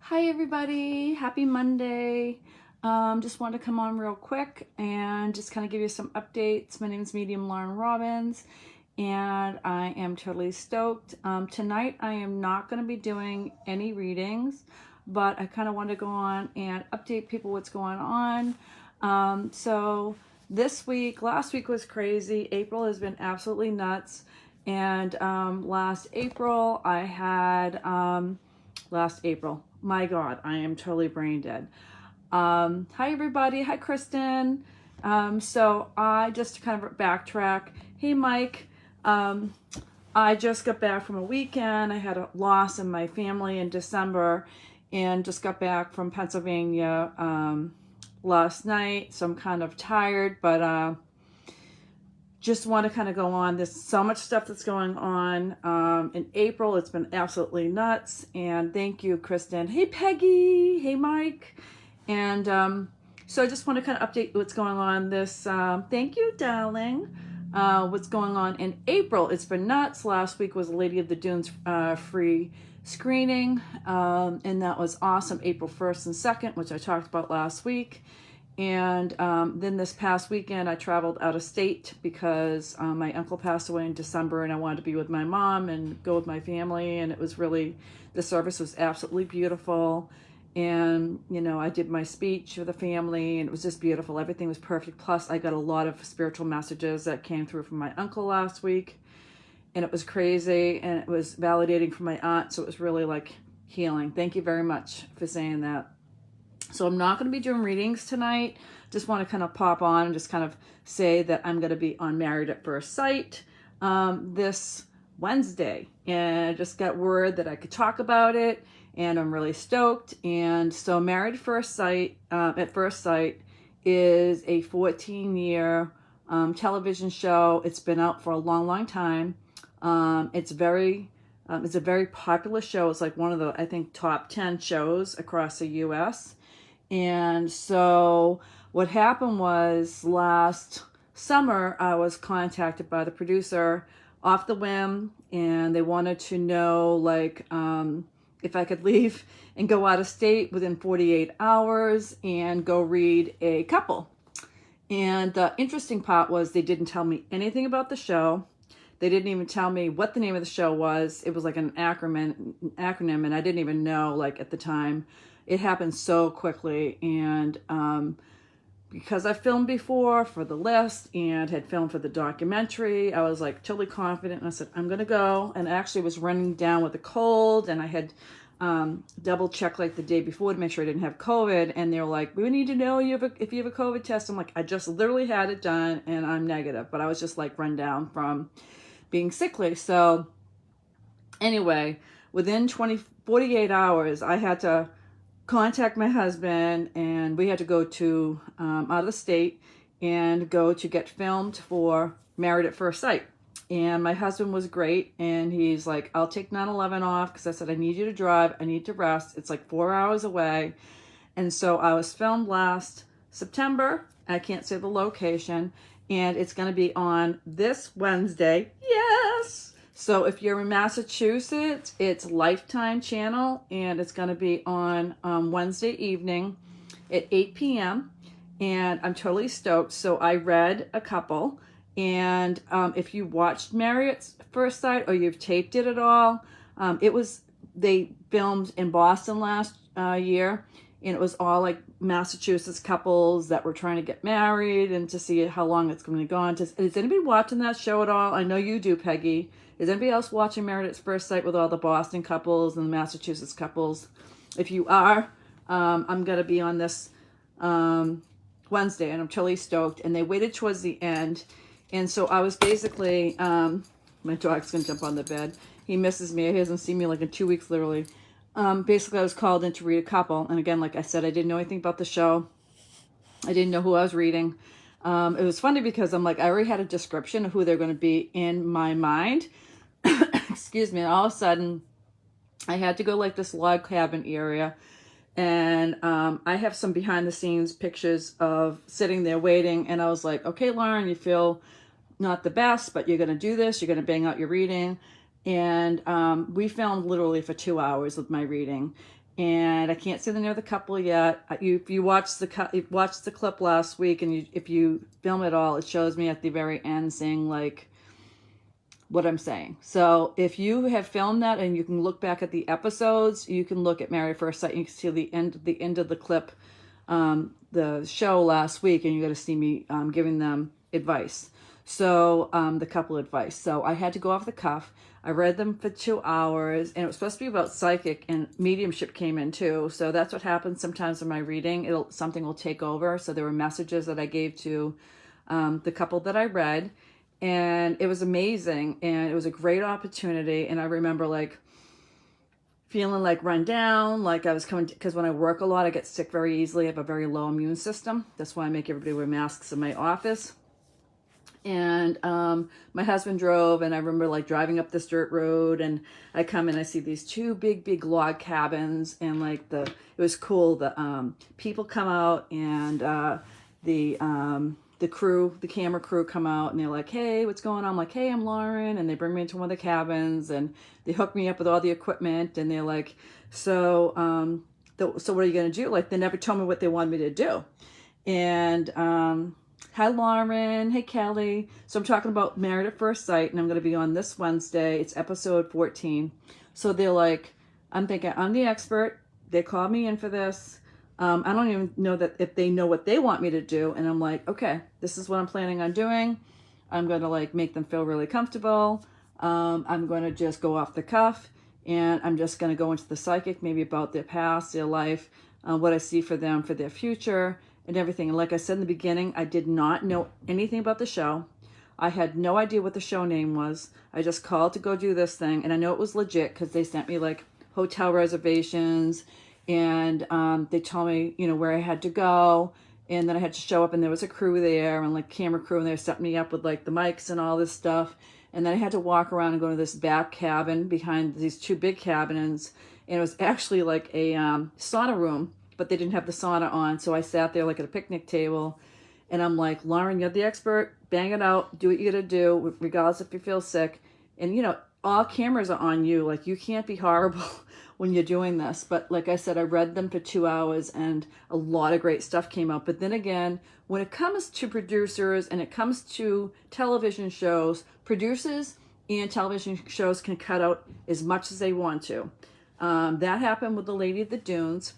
Hi everybody, happy Monday. Just wanted to come on real quick and just kind of give you some updates. My name is Medium Lauren Robbins and I am totally stoked. Tonight I am not going to be doing any readings, but I kind of want to go on and update people what's going on. So this week, last week was crazy. April has been absolutely nuts. And last April I had... last April. My God, I am totally brain dead. Hi everybody. Hi Kristen. So I just kind of backtrack. Hey Mike. I just got back from a weekend. I had a loss in my family in December and just got back from Pennsylvania last night. So I'm kind of tired, but just want to kind of go on. There's so much stuff that's going on in April. It's been absolutely nuts. And thank you, Kristen. Hey, Peggy. Hey, Mike. And so I just want to kind of update what's going on this. Thank you, darling. What's going on in April. It's been nuts. Last week was Lady of the Dunes free screening. And that was awesome. April 1st and 2nd, which I talked about last week. And then this past weekend I traveled out of state because my uncle passed away in December and I wanted to be with my mom and go with my family, and it was really, the service was absolutely beautiful. And you know, I did my speech for the family and it was just beautiful. Everything was perfect. Plus I got a lot of spiritual messages that came through from my uncle last week, and it was crazy, and it was validating for my aunt, so it was really like healing. Thank you very much for saying that. So I'm not going to be doing readings tonight. Just want to kind of pop on and just kind of say that I'm going to be on Married at First Sight this Wednesday. And I just got word that I could talk about it, and I'm really stoked. And so Married at First Sight is a 14-year television show. It's been out for a long, long time. It's a very popular show. It's like one of the, I think, top 10 shows across the U.S. And so what happened was last summer, I was contacted by the producer off the whim, and they wanted to know like if I could leave and go out of state within 48 hours and go read a couple. And the interesting part was they didn't tell me anything about the show. They didn't even tell me what the name of the show was. It was like an acronym, and I didn't even know, like, at the time. It happened so quickly, and because I filmed before for the list and had filmed for the documentary, I was like totally confident, and I said, I'm gonna go. And I actually was running down with a cold, and I had double checked like the day before to make sure I didn't have COVID, and they were like, we need to know if you have a COVID test. I'm like, I just literally had it done and I'm negative, but I was just like run down from being sickly. So anyway, within 48 hours, I had to contact my husband, and we had to go to out of the state and go to get filmed for Married at First Sight. And my husband was great, and he's like, I'll take 9/11 off, because I said, I need you to drive, I need to rest. It's like 4 hours away. And so I was filmed last September. I can't say the location, and it's going to be on this Wednesday. Yes! So if you're in Massachusetts, it's Lifetime Channel, and it's going to be on Wednesday evening at 8 p.m. And I'm totally stoked. So I read a couple, and if you watched Married at First Sight or you've taped it at all, they filmed in Boston last year, and it was all like Massachusetts couples that were trying to get married and to see how long it's going to go on. Is anybody watching that show at all? I know you do, Peggy. Is anybody else watching Married at First Sight with all the Boston couples and the Massachusetts couples? If you are, I'm going to be on this Wednesday, and I'm totally stoked. And they waited towards the end. And so I was basically, my dog's going to jump on the bed. He misses me. He hasn't seen me like in 2 weeks, literally. Basically, I was called in to read a couple. And again, like I said, I didn't know anything about the show. I didn't know who I was reading. It was funny because I'm like, I already had a description of who they're going to be in my mind. Excuse me. And all of a sudden, I had to go like this log cabin area. And I have some behind the scenes pictures of sitting there waiting. And I was like, okay, Lauren, you feel not the best, but you're going to do this. You're going to bang out your reading. And we filmed literally for 2 hours with my reading. and I can't say the name of the couple yet. If you watched the clip last week, and if you film it all, it shows me at the very end saying like what I'm saying. So if you have filmed that and you can look back at the episodes, you can look at Married at First Sight, and you can see the end of the clip, the show last week, and you got to see me giving them advice. So the couple advice. So I had to go off the cuff. I read them for 2 hours, and it was supposed to be about psychic, and mediumship came in too. So that's what happens sometimes in my reading. Something will take over. So there were messages that I gave to the couple that I read, and it was amazing, and it was a great opportunity. And I remember like feeling like run down, like I was coming, because when I work a lot, I get sick very easily. I have a very low immune system. That's why I make everybody wear masks in my office. And my husband drove, and I remember like driving up this dirt road, and I come and I see these two big log cabins, and like it was cool. The people come out, and the camera crew come out, and they're like, "Hey, what's going on?" I'm like, "Hey, I'm Lauren," and they bring me into one of the cabins, and they hook me up with all the equipment, and they're like, "So what are you gonna do?" Like, they never told me what they wanted me to do, and hi, Lauren. Hey, Kelly. So I'm talking about Married at First Sight, and I'm going to be on this Wednesday. It's episode 14. So they're like, I'm thinking, I'm the expert. They called me in for this. I don't even know that if they know what they want me to do. And I'm like, okay, this is what I'm planning on doing. I'm going to like make them feel really comfortable. I'm going to just go off the cuff, and I'm just going to go into the psychic, maybe about their past, their life, what I see for them, for their future, and everything. And like I said in the beginning, I did not know anything about the show. I had no idea what the show name was. I just called to go do this thing, and I know it was legit because they sent me like hotel reservations, and they told me, you know, where I had to go, and then I had to show up, and there was a crew there, and like camera crew, and they set me up with like the mics and all this stuff. And then I had to walk around and go to this back cabin behind these two big cabins, and it was actually like a sauna room, but they didn't have the sauna on. So I sat there like at a picnic table, and I'm like, Lauren, you're the expert. Bang it out. Do what you got to do, regardless if you feel sick. And, you know, all cameras are on you. Like, you can't be horrible when you're doing this. But like I said, I read them for 2 hours, and a lot of great stuff came out. But then again, when it comes to producers and it comes to television shows, producers and television shows can cut out as much as they want to. That happened with The Lady of the Dunes,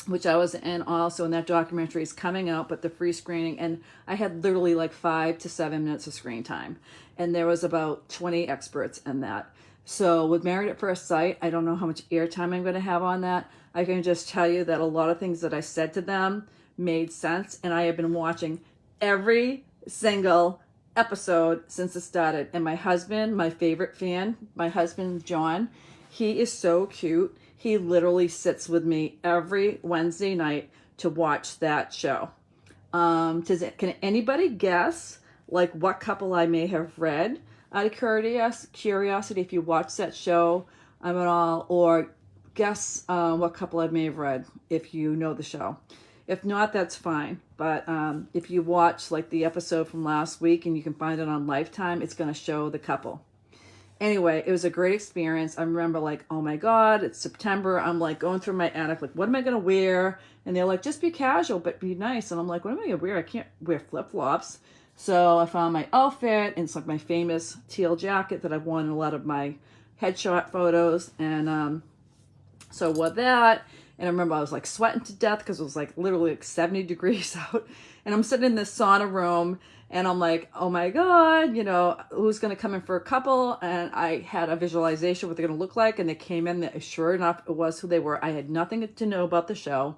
which I was in also, and that documentary is coming out, but the free screening, and I had literally like 5 to 7 minutes of screen time, and there was about 20 experts in that. So with Married at First Sight, I don't know how much airtime I'm going to have on that. I can just tell you that a lot of things that I said to them made sense, and I have been watching every single episode since it started. And my husband, my favorite fan, my husband John, he is so cute. He literally sits with me every Wednesday night to watch that show. Can anybody guess like what couple I may have read? Out of curiosity, if you watch that show at all, or guess what couple I may have read if you know the show. If not, that's fine. But if you watch like the episode from last week, and you can find it on Lifetime, it's going to show the couple. Anyway, it was a great experience. I remember like, oh my God, it's September. I'm like going through my attic, like, what am I going to wear? And they're like, just be casual, but be nice. And I'm like, what am I going to wear? I can't wear flip-flops. So I found my outfit, and it's like my famous teal jacket that I've worn in a lot of my headshot photos. And so I wore that. And I remember I was like sweating to death because it was like literally like 70 degrees out. And I'm sitting in this sauna room, and I'm like, oh my God, you know, who's going to come in for a couple? And I had a visualization what they're going to look like. And they came in, sure enough, it was who they were. I had nothing to know about the show.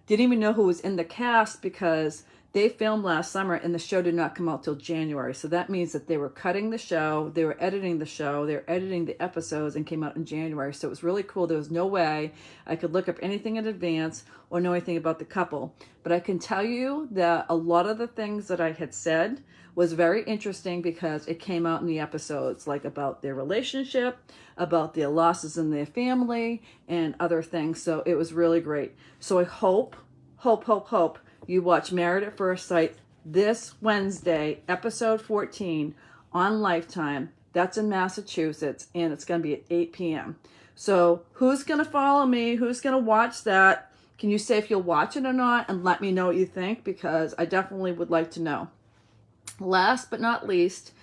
Didn't even know who was in the cast because they filmed last summer, and the show did not come out till January. So that means that they were cutting the show, they were editing the show, they were editing the episodes, and came out in January. So it was really cool. There was no way I could look up anything in advance or know anything about the couple. But I can tell you that a lot of the things that I had said was very interesting because it came out in the episodes, like about their relationship, about their losses in their family, and other things. So it was really great. So I hope you watch Married at First Sight this Wednesday, episode 14 on Lifetime. That's in Massachusetts, and it's going to be at 8 p.m. So who's going to follow me? Who's going to watch that? Can you say if you'll watch it or not, and let me know what you think, because I definitely would like to know. Last but not least,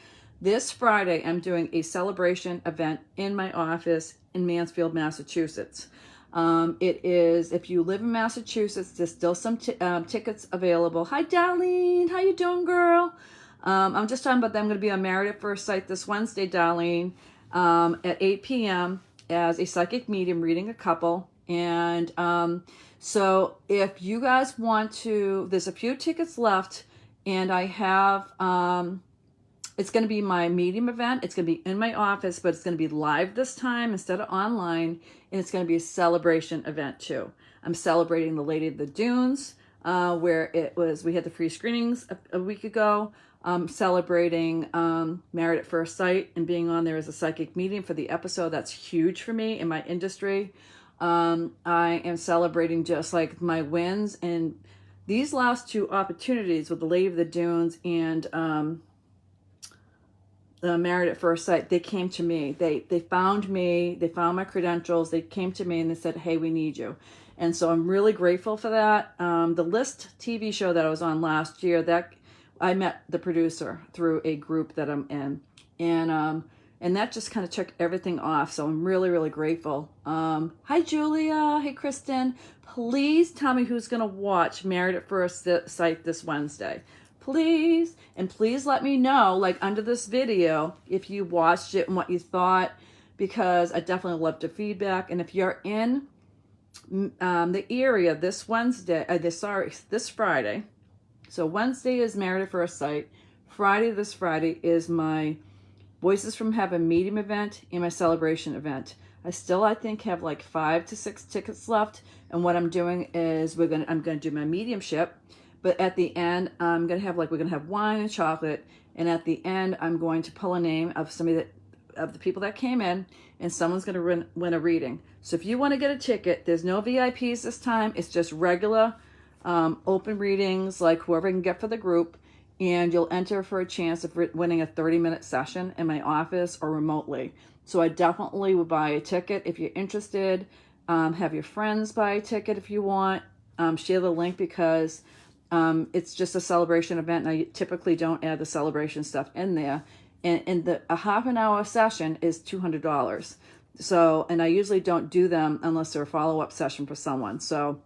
this Friday, I'm doing a celebration event in my office in Mansfield, Massachusetts. It is, if you live in Massachusetts, there's still some tickets available. Hi, Darlene. How you doing, girl? I'm just talking about that. I'm going to be on Married at First Sight this Wednesday, Darlene, at 8 p.m. as a psychic medium reading a couple. And so if you guys want to, there's a few tickets left, and I have... it's going to be my medium event. It's going to be in my office, but it's going to be live this time instead of online. And it's going to be a celebration event too. I'm celebrating the Lady of the Dunes, where we had the free screenings a week ago. Celebrating Married at First Sight and being on there as a psychic medium for the episode. That's huge for me in my industry. I am celebrating just like my wins. And these last two opportunities with the Lady of the Dunes and Married at First Sight, they came to me. They found me. They found my credentials. They came to me and they said, hey, we need you. And so I'm really grateful for that. The List TV show that I was on last year, that I met the producer through a group that I'm in. And that just kind of took everything off. So I'm really, really grateful. Hi, Julia. Hey, Kristen. Please tell me who's going to watch Married at First Sight this Wednesday. Please. And please let me know, like under this video, if you watched it and what you thought, because I definitely love the feedback. And if you're in the area this Friday. So Wednesday is Married at First Sight. This Friday is my Voices from Heaven medium event and my celebration event. I think have like 5 to 6 tickets left. And what I'm doing is I'm gonna do my mediumship. But at the end, we're gonna have wine and chocolate. And at the end, I'm going to pull a name of of the people that came in, and someone's gonna win a reading. So if you want to get a ticket, there's no VIPs this time. It's just regular open readings, like whoever can get for the group, and you'll enter for a chance of winning a 30-minute session in my office or remotely. So I definitely would buy a ticket if you're interested. Have your friends buy a ticket if you want. Share the link, because it's just a celebration event, and I typically don't add the celebration stuff in there. And a half an hour session is $200. So, and I usually don't do them unless they're a follow-up session for someone. So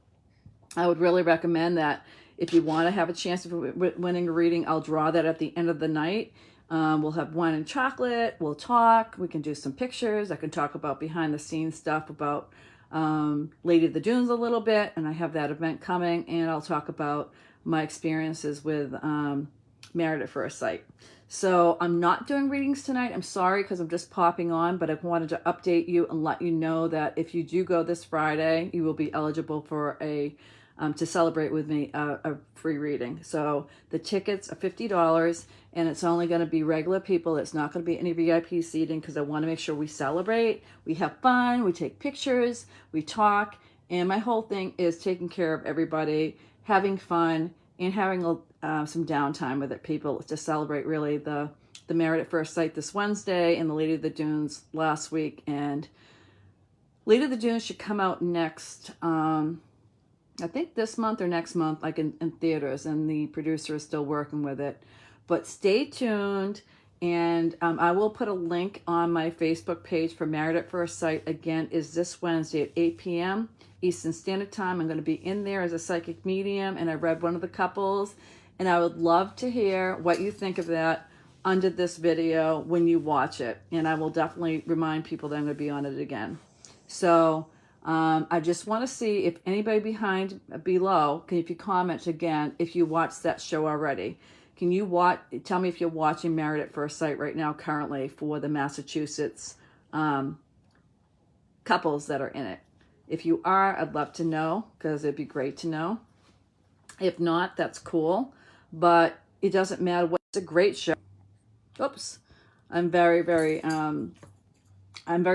I would really recommend that if you want to have a chance of winning a reading, I'll draw that at the end of the night. We'll have wine and chocolate. We'll talk. We can do some pictures. I can talk about behind the scenes stuff about Lady of the Dunes a little bit. And I have that event coming. And I'll talk about my experiences with Married at First Sight. So I'm not doing readings tonight. I'm sorry, because I'm just popping on, but I wanted to update you and let you know that if you do go this Friday, you will be eligible for to celebrate with me a free reading. So the tickets are $50, and it's only going to be regular people. It's not going to be any VIP seating, because I want to make sure we celebrate, we have fun, we take pictures, we talk, and my whole thing is taking care of everybody, having fun, and having some downtime with it, people, to celebrate really the Married at First Sight this Wednesday and the Lady of the Dunes last week. And Lady of the Dunes should come out next, I think this month or next month, like in theaters, and the producer is still working with it. But stay tuned, and I will put a link on my Facebook page for Married at First Sight. Again, is this Wednesday at 8 p.m. Eastern Standard Time. I'm going to be in there as a psychic medium, and I read one of the couples, and I would love to hear what you think of that under this video when you watch it. And I will definitely remind people that I'm going to be on it again. So I just want to see if anybody below, if you comment again, if you watched that show already. Can you tell me if you're watching Married at First Sight right now currently for the Massachusetts couples that are in it. If you are, I'd love to know, because it'd be great to know. If not, that's cool. But it doesn't matter. It's a great show. Oops. I'm very, very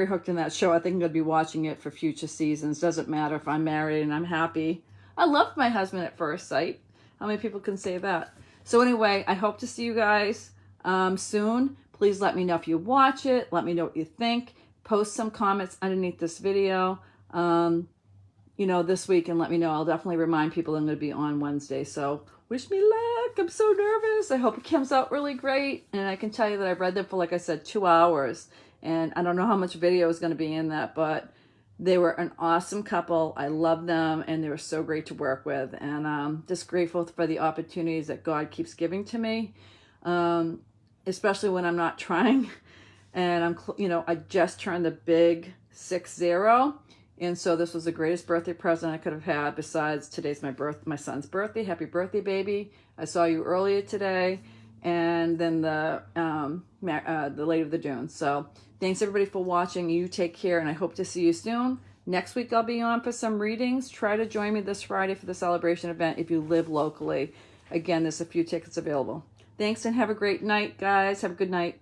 hooked in that show. I think I'm going to be watching it for future seasons. Doesn't matter if I'm married and I'm happy. I love my husband at first sight. How many people can say that? So anyway, I hope to see you guys soon. Please let me know if you watch it. Let me know what you think. post some comments underneath this video, you know, this week, and let me know. I'll definitely remind people I'm going to be on Wednesday. So wish me luck. I'm so nervous. I hope it comes out really great. And I can tell you that I've read them for, like I said, 2 hours. And I don't know how much video is going to be in that, but they were an awesome couple. I love them, and they were so great to work with. And just grateful for the opportunities that God keeps giving to me, especially when I'm not trying. And I'm, you know, I just turned the big 6-0. And so this was the greatest birthday present I could have had. Besides, today's my son's birthday. Happy birthday, baby! I saw you earlier today, and then the Lady of the Dunes. So thanks everybody for watching. You take care, and I hope to see you soon. Next week I'll be on for some readings. Try to join me this Friday for the celebration event if you live locally. Again, there's a few tickets available. Thanks, and have a great night, guys. Have a good night.